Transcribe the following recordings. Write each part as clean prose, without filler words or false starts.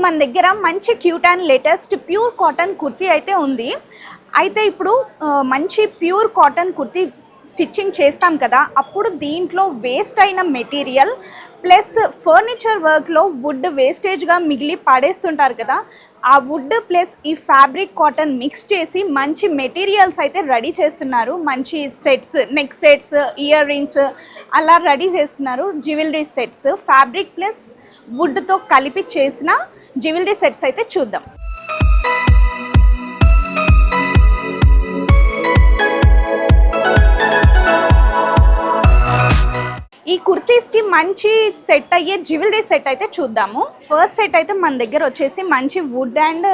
మన దగ్గర మంచి cute and latest pure cotton kurti అయితే ఉంది. అయితే ఇప్పుడు మంచి ప్యూర్ కాటన్ కుర్తీ స్టిచ్చింగ్ చేస్తాం కదా, అప్పుడు దీంట్లో వేస్ట్ అయిన మెటీరియల్ ప్లస్ ఫర్నిచర్ వర్క్లో వుడ్ వేస్టేజ్గా మిగిలి పడేస్తుంటారు కదా, ఆ వుడ్ ప్లస్ ఈ ఫ్యాబ్రిక్ కాటన్ మిక్స్ చేసి మంచి మెటీరియల్స్ అయితే రెడీ చేస్తున్నారు. మంచి sets, neck sets, ear rings అలా రెడీ చేస్తున్నారు. జ్యువెలరీ సెట్స్ ఫ్యాబ్రిక్ ప్లస్ వుడ్తో కలిపి చేసిన జ్యువెలరీ సెట్స్ అయితే చూద్దాం. ఈ కుర్తీస్కి మంచి సెట్ అయ్యే జ్యువెలరీ సెట్ అయితే చూద్దాము. ఫస్ట్ సెట్ అయితే మన దగ్గర వచ్చేసి మంచి wood and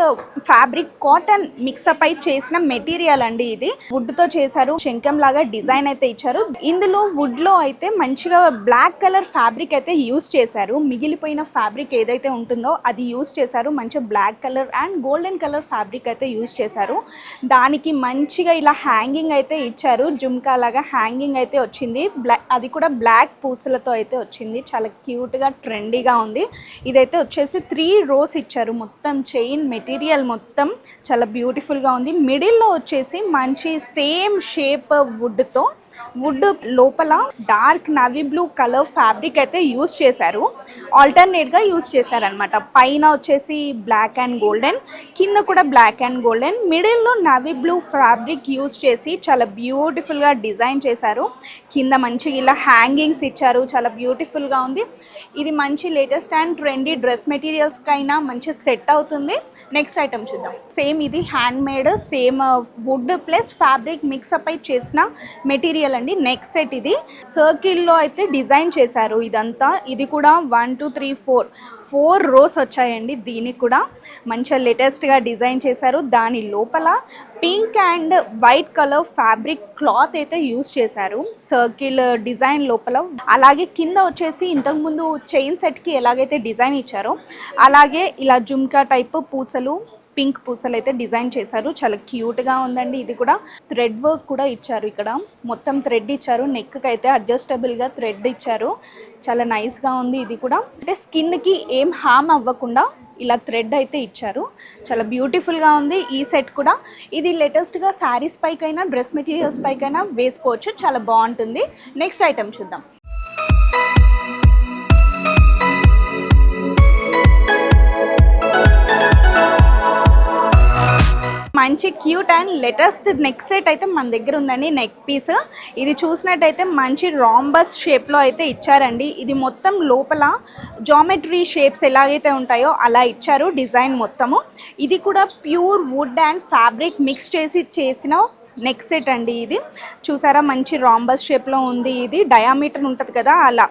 fabric cotton mixup అయి చేసిన మెటీరియల్ అండి. ఇది వుడ్ తో చేశారు, శంఖం లాగా డిజైన్ అయితే ఇచ్చారు. ఇందులో వుడ్ లో అయితే మంచిగా బ్లాక్ కలర్ ఫ్యాబ్రిక్ అయితే యూజ్ చేశారు. మిగిలిపోయిన ఫ్యాబ్రిక్ ఏదైతే ఉంటుందో అది యూజ్ చేశారు. మంచి black colour and golden colour fabric అయితే యూజ్ చేశారు. దానికి మంచిగా ఇలా హ్యాంగింగ్ అయితే ఇచ్చారు. జుమ్కా లాగా హ్యాంగింగ్ అయితే వచ్చింది. అది కూడా బ్లాక్ పూసలతో అయితే వచ్చింది. చాలా క్యూట్గా ట్రెండీగా ఉంది. ఇదైతే వచ్చేసి 3 rows ఇచ్చారు. మొత్తం చైన్ మెటీరియల్ మొత్తం చాలా బ్యూటిఫుల్గా ఉంది. మిడిల్లో వచ్చేసి మంచి సేమ్ షేప్ వుడ్తో, వుడ్ లోపల dark navy blue colour fabric అయితే యూజ్ చేశారు. ఆల్టర్నేట్గా యూజ్ చేశారనమాట. పైన వచ్చేసి బ్లాక్ అండ్ గోల్డెన్, కింద కూడా బ్లాక్ అండ్ గోల్డెన్, మిడిల్లో నవీ బ్లూ ఫ్యాబ్రిక్ యూజ్ చేసి చాలా బ్యూటిఫుల్గా డిజైన్ చేశారు. కింద మంచిగా ఇలా హ్యాంగింగ్స్ ఇచ్చారు. చాలా బ్యూటిఫుల్గా ఉంది. ఇది మంచి లేటెస్ట్ అండ్ ట్రెండీ డ్రెస్ మెటీరియల్స్కైనా మంచి సెట్ అవుతుంది. నెక్స్ట్ ఐటమ్ చూద్దాం. సేమ్ ఇది hand made, same wood plus fabric mixup అయి చేసిన మెటీరియల్ అండి. నెక్ సెట్ ఇది సర్కిల్లో అయితే డిజైన్ చేశారు. ఇదంతా ఇది కూడా 1 2 3 4 rows వచ్చాయండి. దీనికి కూడా మంచిగా లేటెస్ట్గా డిజైన్ చేశారు. దాని లోపల pink and white colour fabric cloth అయితే యూజ్ చేశారు సర్కిల్ డిజైన్ లోపల. అలాగే కింద వచ్చేసి ఇంతకుముందు చైన్ సెట్కి ఎలాగైతే డిజైన్ ఇచ్చారో అలాగే ఇలా జుమ్కా టైప్ పూసలు, పింక్ పూసలు అయితే డిజైన్ చేశారు. చాలా క్యూట్గా ఉందండి. ఇది కూడా థ్రెడ్ వర్క్ కూడా ఇచ్చారు. ఇక్కడ మొత్తం థ్రెడ్ ఇచ్చారు. నెక్కి అయితే అడ్జస్టబుల్గా థ్రెడ్ ఇచ్చారు. చాలా నైస్గా ఉంది. ఇది కూడా అంటే స్కిన్కి ఏం హామ్ అవ్వకుండా ఇలా థ్రెడ్ అయితే ఇచ్చారు. చాలా బ్యూటిఫుల్గా ఉంది ఈ సెట్ కూడా. ఇది లేటెస్ట్గా శారీస్ పైకైనా డ్రెస్ మెటీరియల్స్ పైకైనా వేసుకోవచ్చు. చాలా బాగుంటుంది. నెక్స్ట్ ఐటమ్ చూద్దాం. మంచి cute and latest neck set అయితే మన దగ్గర ఉందండి. నెక్ పీస్ ఇది చూసినట్టయితే మంచి రాంబస్ షేప్లో అయితే ఇచ్చారండి. ఇది మొత్తం లోపల జామెట్రీ షేప్స్ ఎలాగైతే ఉంటాయో అలా ఇచ్చారు డిజైన్ మొత్తము. ఇది కూడా pure would and fabric mix చేసి చేసిన నెక్ సెట్ అండి. ఇది చూసారా మంచి రాంబస్ షేప్లో ఉంది. ఇది డయామీటర్ ఉంటుంది కదా అలా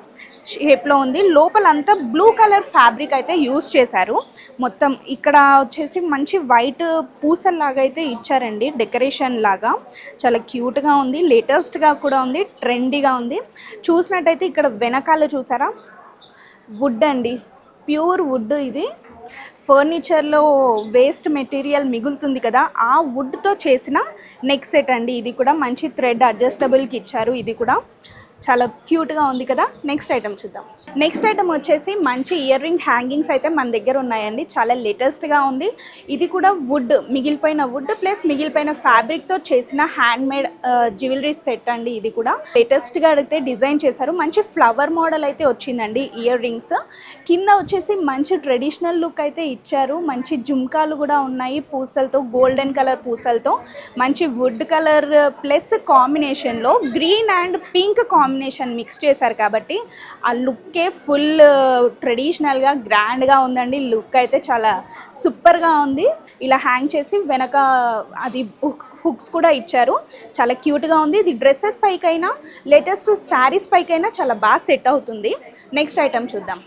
షేప్లో ఉంది. లోపలంతా బ్లూ కలర్ ఫ్యాబ్రిక్ అయితే యూజ్ చేశారు. మొత్తం ఇక్కడ వచ్చేసి మంచి వైట్ పూసల్లాగా అయితే ఇచ్చారండి డెకరేషన్ లాగా. చాలా క్యూట్గా ఉంది. లేటెస్ట్గా కూడా ఉంది. ట్రెండీగా ఉంది. చూసినట్టయితే ఇక్కడ వెనకాల చూసారా వుడ్ అండి, ప్యూర్ వుడ్. ఇది ఫర్నిచర్లో వేస్ట్ మెటీరియల్ మిగులుతుంది కదా, ఆ వుడ్తో చేసిన నెక్ సెట్ అండి. ఇది కూడా మంచి థ్రెడ్ అడ్జస్టబుల్కి ఇచ్చారు. ఇది కూడా చాలా క్యూట్గా ఉంది కదా. నెక్స్ట్ ఐటమ్ చూద్దాం. నెక్స్ట్ ఐటమ్ వచ్చేసి మంచి ఇయర్ రింగ్ హ్యాంగింగ్స్ అయితే మన దగ్గర ఉన్నాయండి. చాలా లేటెస్ట్గా ఉంది. ఇది కూడా వుడ్, మిగిలిపోయిన వుడ్ ప్లస్ మిగిలిపోయిన ఫ్యాబ్రిక్తో చేసిన హ్యాండ్ మేడ్ జ్యువెలరీ సెట్ అండి. ఇది కూడా లేటెస్ట్గా అయితే డిజైన్ చేశారు. మంచి ఫ్లవర్ మోడల్ అయితే వచ్చిందండి ఇయర్ రింగ్స్. కింద వచ్చేసి మంచి ట్రెడిషనల్ లుక్ అయితే ఇచ్చారు. మంచి జుమ్కాలు కూడా ఉన్నాయి పూసలతో, గోల్డెన్ కలర్ పూసలతో. మంచి వుడ్ కలర్ ప్లస్ కాంబినేషన్లో green and pink combination mix చేశారు కాబట్టి ఆ లుక్కే ఫుల్ ట్రెడిషనల్గా గ్రాండ్గా ఉందండి. లుక్ అయితే చాలా సూపర్గా ఉంది. ఇలా హ్యాంగ్ చేసి వెనక అది హుక్స్ కూడా ఇచ్చారు. చాలా క్యూట్గా ఉంది. ఇది డ్రెస్సెస్ పైకైనా లేటెస్ట్ శారీస్ పైకైనా చాలా బాగా సెట్ అవుతుంది. నెక్స్ట్ ఐటమ్ చూద్దాం.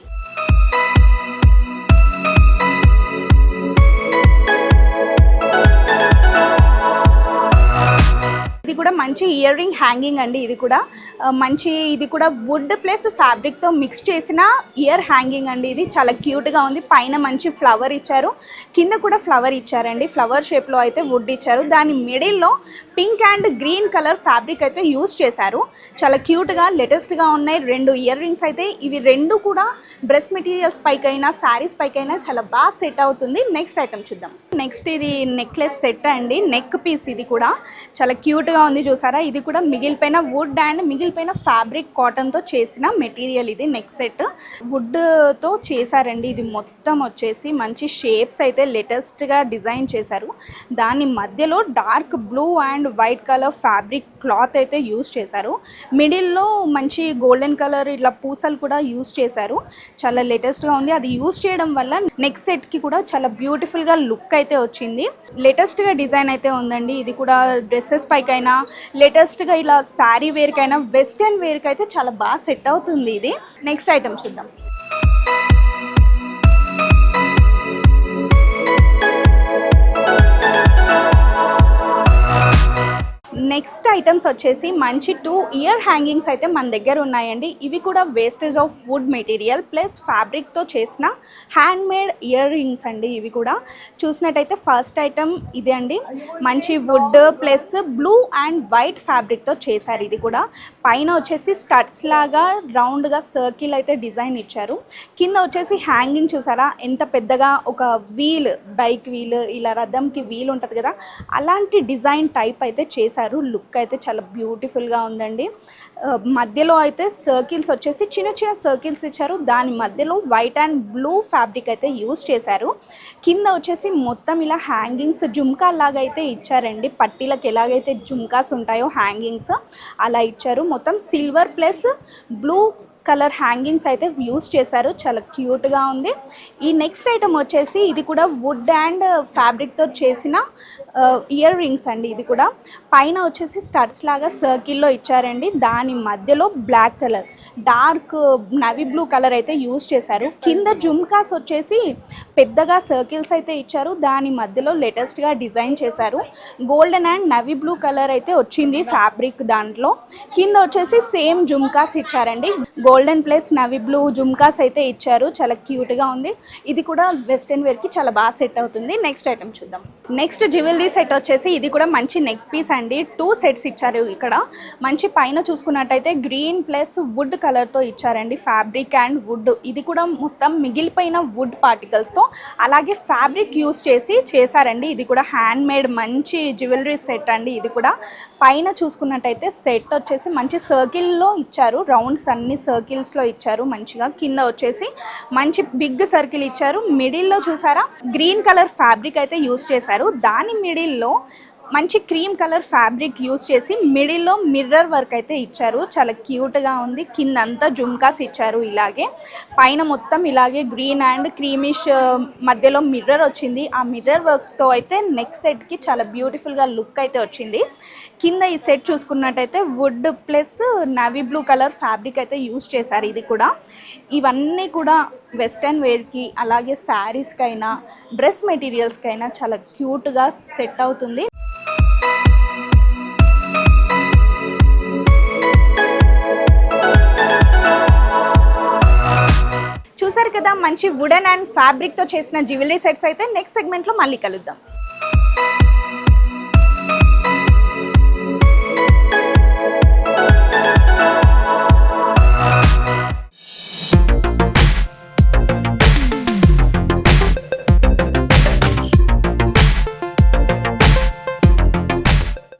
ఇది ఇది కూడా మంచి ఇయర్ రింగ్ హ్యాంగింగ్ అండి. ఇది కూడా మంచి, ఇది కూడా వుడ్ ప్లస్ ఫ్యాబ్రిక్తో మిక్స్ చేసిన ఇయర్ హ్యాంగింగ్ అండి. ఇది చాలా క్యూట్గా ఉంది. పైన మంచి ఫ్లవర్ ఇచ్చారు, కింద కూడా ఫ్లవర్ ఇచ్చారండి. ఫ్లవర్ షేప్లో అయితే వుడ్ ఇచ్చారు. దాని మిడిల్లో pink and green colour fabric అయితే యూస్ చేశారు. చాలా క్యూట్గా లేటెస్ట్గా ఉన్నాయి 2 ఇయర్ రింగ్స్ అయితే. ఇవి 2 కూడా డ్రెస్ మెటీరియల్స్ పైకైనా శారీస్ పైకైనా చాలా బాగా సెట్ అవుతుంది. నెక్స్ట్ ఐటమ్ చూద్దాం. నెక్స్ట్ ఇది నెక్లెస్ సెట్ అండి, నెక్ పీస్. ఇది కూడా చాలా క్యూట్గా ఉంది, చూసారా. ఇది కూడా మిగిలిపోయిన వుడ్ అండ్ మిగిలిపోయిన ఫ్యాబ్రిక్ కాటన్తో చేసిన మెటీరియల్. ఇది నెక్ సెట్ వుడ్తో చేశారండి. ఇది మొత్తం వచ్చేసి మంచి షేప్స్ అయితే లేటెస్ట్గా డిజైన్ చేశారు. దాని మధ్యలో dark blue and white colour fabric cloth అయితే యూస్ చేశారు. మిడిల్లో మంచి గోల్డెన్ కలర్ ఇట్లా పూసలు కూడా యూస్ చేశారు. చాలా లేటెస్ట్గా ఉంది. అది యూస్ చేయడం వల్ల నెక్ సెట్కి కూడా చాలా బ్యూటిఫుల్గా లుక్ అయితే వచ్చింది. లేటెస్ట్గా డిజైన్ అయితే ఉందండి. ఇది కూడా డ్రెస్సెస్ పైకైనా లేటెస్ట్గా ఇలా శారీ వేర్కైనా వెస్టర్న్ వేర్కి అయితే చాలా బాగా సెట్ అవుతుంది ఇది. నెక్స్ట్ ఐటమ్ చూద్దాం. నెక్స్ట్ ఐటమ్స్ వచ్చేసి మంచి 2 ఇయర్ హ్యాంగింగ్స్ అయితే మన దగ్గర ఉన్నాయండి. ఇవి కూడా wastage of wood material plus ఫ్యాబ్రిక్తో చేసిన హ్యాండ్ మేడ్ ఇయర్ రింగ్స్ అండి. ఇవి కూడా చూసినట్టయితే ఫస్ట్ ఐటమ్ ఇదే అండి. మంచి wood plus blue and white ఫ్యాబ్రిక్తో చేశారు. ఇది కూడా పైన వచ్చేసి స్టడ్స్ లాగా రౌండ్గా సర్కిల్ అయితే డిజైన్ ఇచ్చారు. కింద వచ్చేసి హ్యాంగింగ్ చూసారా ఎంత పెద్దగా, ఒక వీల్, బైక్ వీల్, ఇలా రథంకి వీల్ ఉంటుంది కదా, అలాంటి డిజైన్ టైప్ అయితే చేశారు. లుక్ అయితే చాలా బ్యూటిఫుల్గా ఉందండి. మధ్యలో అయితే సర్కిల్స్ వచ్చేసి చిన్న చిన్న సర్కిల్స్ ఇచ్చారు. దాని మధ్యలో వైట్ అండ్ బ్లూ ఫ్యాబ్రిక్ అయితే యూస్ చేశారు. కింద వచ్చేసి మొత్తం ఇలా హ్యాంగింగ్స్ జుమ్కా లాగా అయితే ఇచ్చారండి. పట్టీలకు ఎలాగైతే జుమ్కాస్ ఉంటాయో హ్యాంగింగ్స్ అలా ఇచ్చారు. మొత్తం silver plus blue colour hangings అయితే యూస్ చేశారు. చాలా క్యూట్గా ఉంది. ఈ నెక్స్ట్ ఐటమ్ వచ్చేసి ఇది కూడా వుడ్ అండ్ ఫ్యాబ్రిక్తో చేసిన ఇయర్ రింగ్స్ అండి. ఇది కూడా పైన వచ్చేసి స్టడ్స్ లాగా సర్కిల్లో ఇచ్చారండి. దాని మధ్యలో black colour, dark navy blue colour అయితే యూస్ చేశారు. కింద జుమ్కాస్ వచ్చేసి పెద్దగా సర్కిల్స్ అయితే ఇచ్చారు. దాని మధ్యలో లేటెస్ట్గా డిజైన్ చేశారు. Golden and Navi blue colour అయితే వచ్చింది ఫ్యాబ్రిక్. దాంట్లో కింద వచ్చేసి సేమ్ జుమ్కాస్ ఇచ్చారండి. Golden plus navy blue jhumkas అయితే ఇచ్చారు. చాలా క్యూట్గా ఉంది. ఇది కూడా వెస్టర్న్ వేర్కి చాలా బాగా సెట్ అవుతుంది. నెక్స్ట్ ఐటమ్ చూద్దాం. నెక్స్ట్ జ్యువెలరీ సెట్ వచ్చేసి ఇది కూడా మంచి నెక్ పీస్ అండి. 2 సెట్స్ ఇచ్చారు. ఇక్కడ మంచి పైన చూసుకున్నట్టయితే గ్రీన్ ప్లస్ వుడ్ కలర్తో ఇచ్చారండి, ఫ్యాబ్రిక్ అండ్ వుడ్. ఇది కూడా మొత్తం మిగిలిపోయిన వుడ్ పార్టికల్స్తో అలాగే ఫ్యాబ్రిక్ యూస్ చేసి చేశారండి. ఇది కూడా హ్యాండ్ మేడ్ మంచి జ్యువెలరీ సెట్ అండి. ఇది కూడా పైన చూసుకున్నట్టయితే సెట్ వచ్చేసి మంచి సర్కిల్లో ఇచ్చారు. రౌండ్స్ అన్ని సర్కిల్స్లో ఇచ్చారు మంచిగా. కింద వచ్చేసి మంచి బిగ్ సర్కిల్ ఇచ్చారు. మిడిల్లో చూసారా గ్రీన్ కలర్ ఫ్యాబ్రిక్ అయితే యూస్ చేశారు. దాని మిడిల్లో మంచి క్రీమ్ కలర్ ఫ్యాబ్రిక్ యూస్ చేసి మిడిల్లో మిర్రర్ వర్క్ అయితే ఇచ్చారు. చాలా క్యూట్గా ఉంది. కింద అంతా జుమ్కాస్ ఇచ్చారు. ఇలాగే పైన మొత్తం ఇలాగే గ్రీన్ అండ్ క్రీమిష్ మధ్యలో మిర్రర్ వచ్చింది. ఆ మిర్రర్ వర్క్తో అయితే నెక్ సెట్కి చాలా బ్యూటిఫుల్గా లుక్ అయితే వచ్చింది. కింద ఈ సెట్ చూసుకున్నట్టయితే wood plus navy blue colour fabric అయితే యూస్ చేశారు. ఇది కూడా ఇవన్నీ కూడా వెస్టర్న్ వేర్కి అలాగే శారీస్కైనా డ్రెస్ మెటీరియల్స్కైనా చాలా క్యూట్గా సెట్ అవుతుంది. చూసారు కదా మంచి వుడెన్ అండ్ ఫ్యాబ్రిక్తో చేసిన జ్యువెలరీ సెట్స్ అయితే. నెక్స్ట్ సెగ్మెంట్లో మళ్ళీ కలుద్దాం.